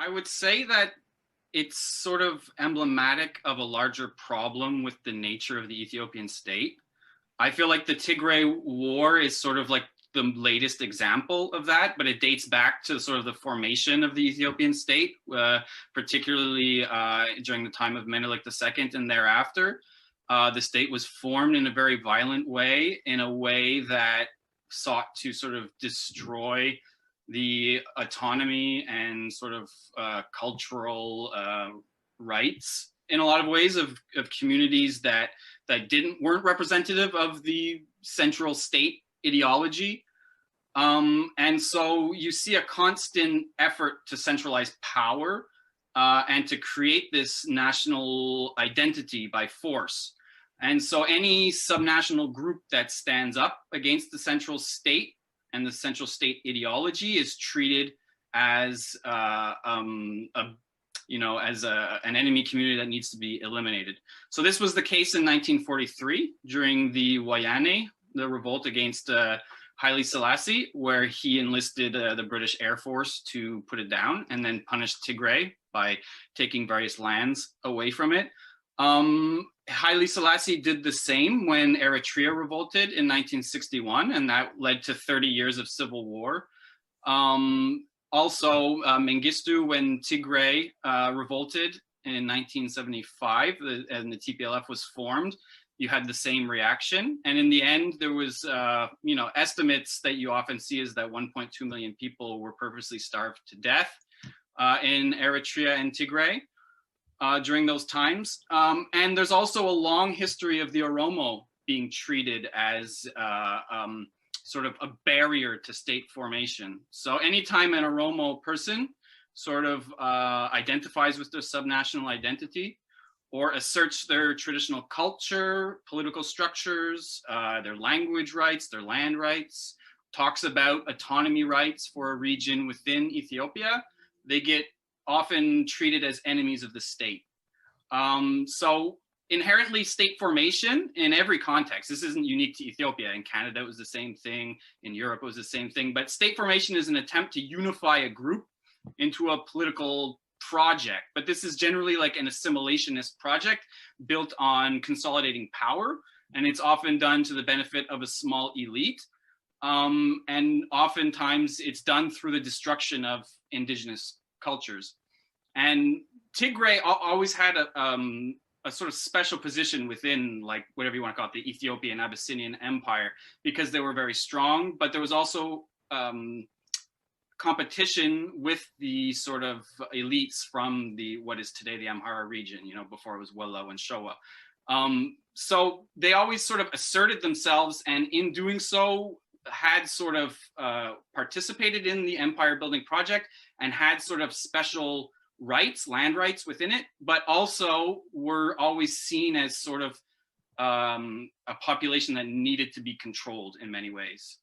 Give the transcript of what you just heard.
I would say that it's sort of emblematic of a larger problem with the nature of the Ethiopian state. I feel like the Tigray War is sort of like the latest example of that, but it dates back to sort of the formation of the Ethiopian state, particularly during the time of Menelik II and thereafter. The state was formed in a very violent way, in a way that sought to sort of destroy the autonomy and sort of cultural rights in a lot of ways of communities that weren't representative of the central state ideology. And so you see a constant effort to centralize power and to create this national identity by force. And so any subnational group that stands up against the central state and the central state ideology is treated as an enemy community that needs to be eliminated. So this was the case in 1943 during the Wayane, the revolt against Haile Selassie, where he enlisted the British Air Force to put it down and then punished Tigray by taking various lands away from it. Haile Selassie did the same when Eritrea revolted in 1961, and that led to 30 years of civil war. Also, Mengistu, when Tigray revolted in 1975 and the TPLF was formed, you had the same reaction. And in the end, there was, estimates that you often see is that 1.2 million people were purposely starved to death in Eritrea and Tigray during those times. And there's also a long history of the Oromo being treated as sort of a barrier to state formation. So anytime an Oromo person sort of identifies with their subnational identity or asserts their traditional culture, political structures, their language rights, their land rights, talks about autonomy rights for a region within Ethiopia, they get often treated as enemies of the state. So inherently state formation in every context, this isn't unique to Ethiopia. In Canada, it was the same thing. In Europe, it was the same thing. But state formation is an attempt to unify a group into a political project. But this is generally like an assimilationist project built on consolidating power. And it's often done to the benefit of a small elite. And oftentimes it's done through the destruction of indigenous cultures. And Tigray always had a sort of special position within, like, whatever you want to call it, the Ethiopian Abyssinian Empire, because they were very strong, but there was also competition with the sort of elites from what is today the Amhara region, before it was Wollo and Showa. So they always sort of asserted themselves, and in doing so had sort of participated in the empire building project and had sort of special rights, land rights within it, but also were always seen as sort of a population that needed to be controlled in many ways.